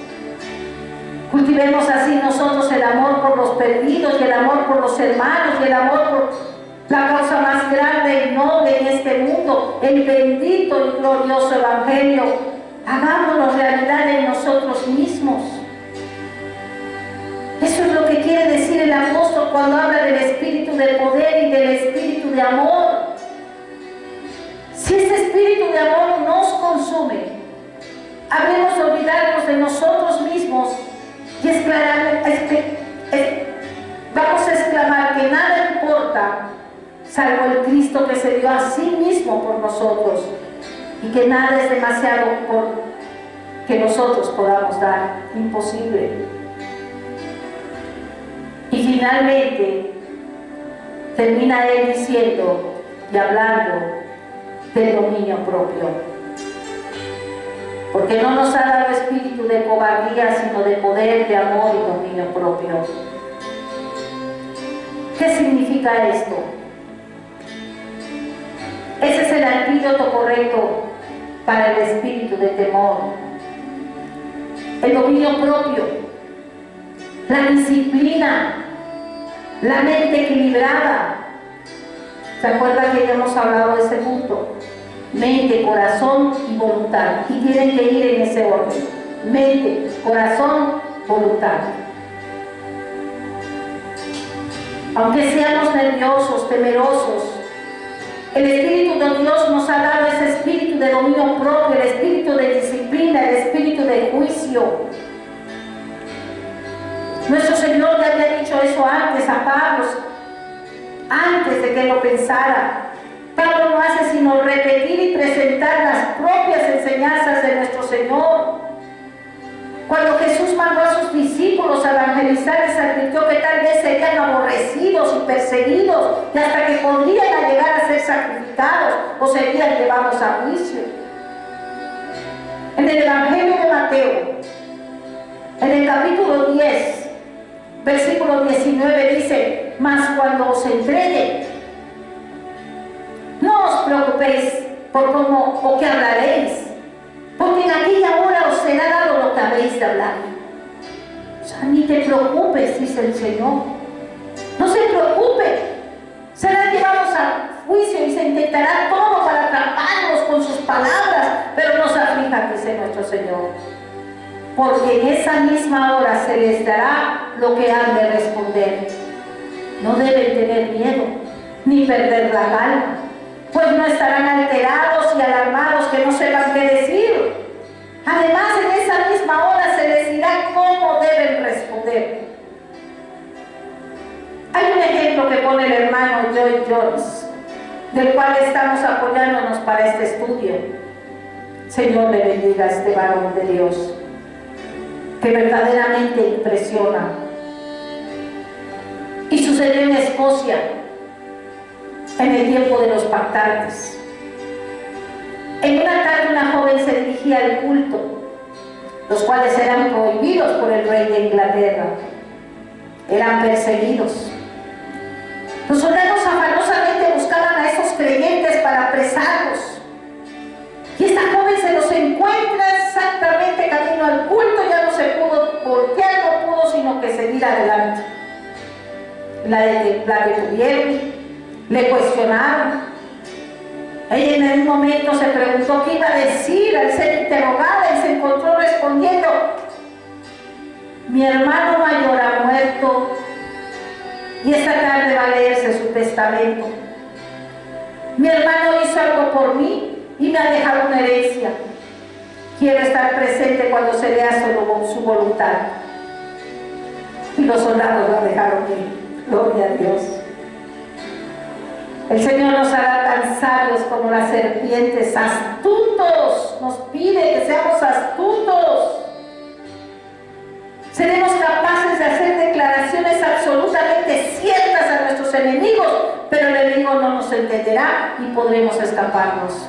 Cultivemos así nosotros el amor por los perdidos y el amor por los hermanos y el amor por la causa más grande y noble en este mundo, el bendito y glorioso Evangelio. Hagámoslo realidad en nosotros mismos. Eso es lo que quiere decir el apóstol cuando habla del espíritu de poder y del espíritu de amor. Si este espíritu de amor nos consume, habremos de olvidarnos de nosotros mismos y vamos a exclamar que nada importa salvo el Cristo que se dio a sí mismo por nosotros, y que nada es demasiado por que nosotros podamos dar. Imposible. Y finalmente termina él diciendo y hablando del dominio propio, porque no nos ha dado espíritu de cobardía, sino de poder, de amor y dominio propio. ¿Qué significa esto? Ese es el antídoto correcto para el espíritu de temor. El dominio propio, la disciplina, la mente equilibrada. ¿Se acuerdan que ya hemos hablado de ese punto? Mente, corazón y voluntad. Y tienen que ir en ese orden. Mente, corazón, voluntad. Aunque seamos nerviosos, temerosos, el Espíritu de Dios nos ha dado ese espíritu de dominio propio, el espíritu de disciplina, el espíritu de juicio. Nuestro Señor ya había dicho eso antes a Pablo, antes de que lo pensara. Pablo no hace sino repetir y presentar las propias enseñanzas de nuestro Señor. Cuando Jesús mandó a sus discípulos a evangelizar, les advirtió que tal vez serían aborrecidos y perseguidos, y hasta que podrían llegar a ser sacrificados o serían llevados a juicio. En el Evangelio de Mateo, en el capítulo 10, versículo 19 dice: mas cuando os entreguen, no os preocupéis por cómo o qué hablaréis, porque en aquella hora os será dado lo que habéis de hablar. O sea, ni te preocupes, dice el Señor. No se preocupe. Serán llevados a juicio y se intentará todo para atraparlos con sus palabras, pero no se aflijan, dice nuestro Señor, porque en esa misma hora se les dará lo que han de responder. No deben tener miedo, ni perder la calma, pues no estarán alterados y alarmados que no sepan qué decir. Además, en esa misma hora se les dirá cómo deben responder. Hay un ejemplo que pone el hermano Lloyd Jones, del cual estamos apoyándonos para este estudio. Señor le bendiga a este varón de Dios, que verdaderamente impresiona. Y sucedió en Escocia, en el tiempo de los pactantes. En una tarde una joven se dirigía al culto, los cuales eran prohibidos por el rey de Inglaterra. Eran perseguidos. Los soldados afanosamente buscaban a esos creyentes para apresarlos. Y esta joven se los encuentra exactamente camino al culto, ya no se pudo voltear, no pudo sino que seguir adelante. La detuvieron, le cuestionaron. Ella en un momento se preguntó qué iba a decir al ser interrogada y se encontró respondiendo: mi hermano mayor ha muerto y esta tarde va a leerse su testamento. Mi hermano hizo algo por mí y me ha dejado una herencia. Quiero estar presente cuando se lea su voluntad. Y los soldados la dejaron ir. Gloria a Dios. El Señor nos hará tan sabios como las serpientes, astutos. Nos pide que seamos astutos. Seremos capaces de hacer declaraciones absolutamente ciertas a nuestros enemigos, pero el enemigo no nos entenderá y podremos escaparnos.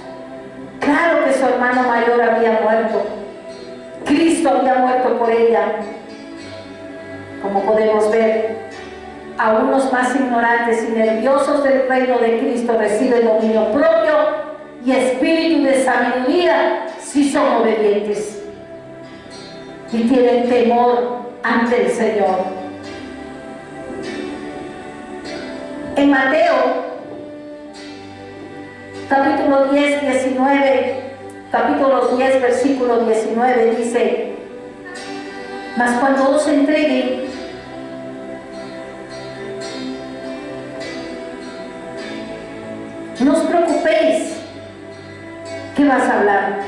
Claro que su hermano mayor había muerto. Cristo había muerto por ella. Como podemos ver, aún los más ignorantes y nerviosos del reino de Cristo reciben dominio propio y espíritu de sabiduría si son obedientes y tienen temor ante el Señor. En Mateo, capítulo 10, versículo 19 dice: mas cuando os entreguen, no os preocupéis qué vas a hablar,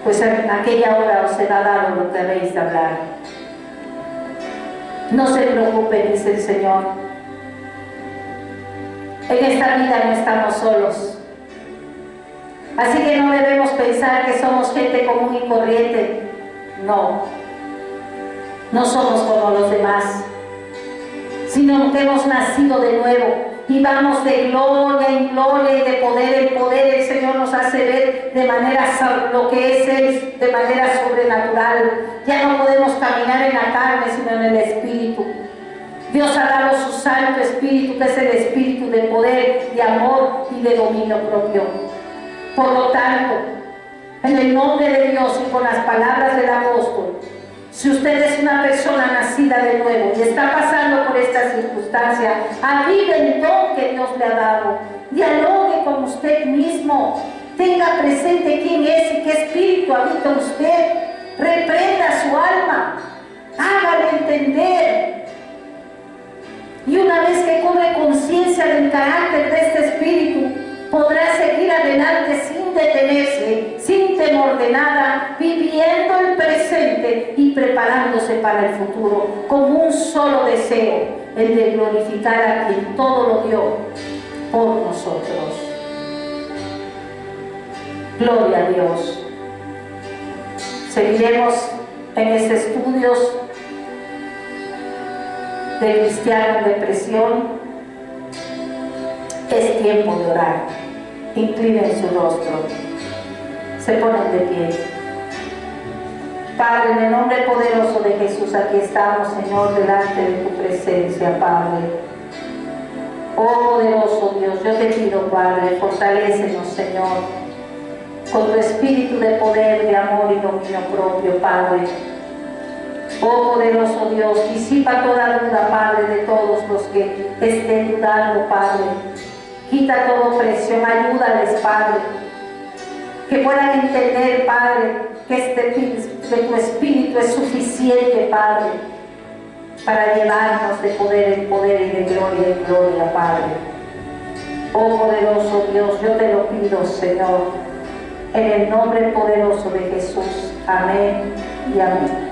pues en aquella hora os será dado lo que habéis de hablar. No se preocupen, dice el Señor. En esta vida no estamos solos. Así que no debemos pensar que somos gente común y corriente. No, no somos como los demás, sino que hemos nacido de nuevo y vamos de gloria en gloria y de poder en poder. El Señor nos hace ver de manera lo que es Él, de manera sobrenatural. Ya no podemos caminar en la carne, sino en el Espíritu. Dios ha dado su Santo Espíritu, que es el Espíritu de poder, de amor y de dominio propio. Por lo tanto, en el nombre de Dios y con las palabras del apóstol, si usted es una persona nacida de nuevo y está pasando por esta circunstancia, avive el don que Dios le ha dado. Dialogue con usted mismo. Tenga presente quién es y qué espíritu habita usted. Reprenda su alma. Hágale entender. Y una vez que cobre conciencia del carácter de este espíritu, podrá seguir adelante sin detenerse, sin temor de nada, viviendo el presente y preparándose para el futuro, con un solo deseo, el de glorificar a quien todo lo dio por nosotros. Gloria a Dios. Seguiremos en estos estudios del cristiano en depresión. Es tiempo de orar. Inclinen su rostro. Se ponen de pie. Padre, en el nombre poderoso de Jesús, aquí estamos, Señor, delante de tu presencia, Padre. Oh poderoso Dios, yo te pido, Padre, fortalécenos, Señor, con tu espíritu de poder, de amor y dominio propio, Padre. Oh poderoso Dios, disipa toda duda, Padre, de todos los que estén dudando, Padre. Quita toda presión, ayúdales, Padre, que puedan entender, Padre, que tu Espíritu es suficiente, Padre, para llevarnos de poder en poder y de gloria en gloria, Padre. Oh poderoso Dios, yo te lo pido, Señor, en el nombre poderoso de Jesús. Amén y amén.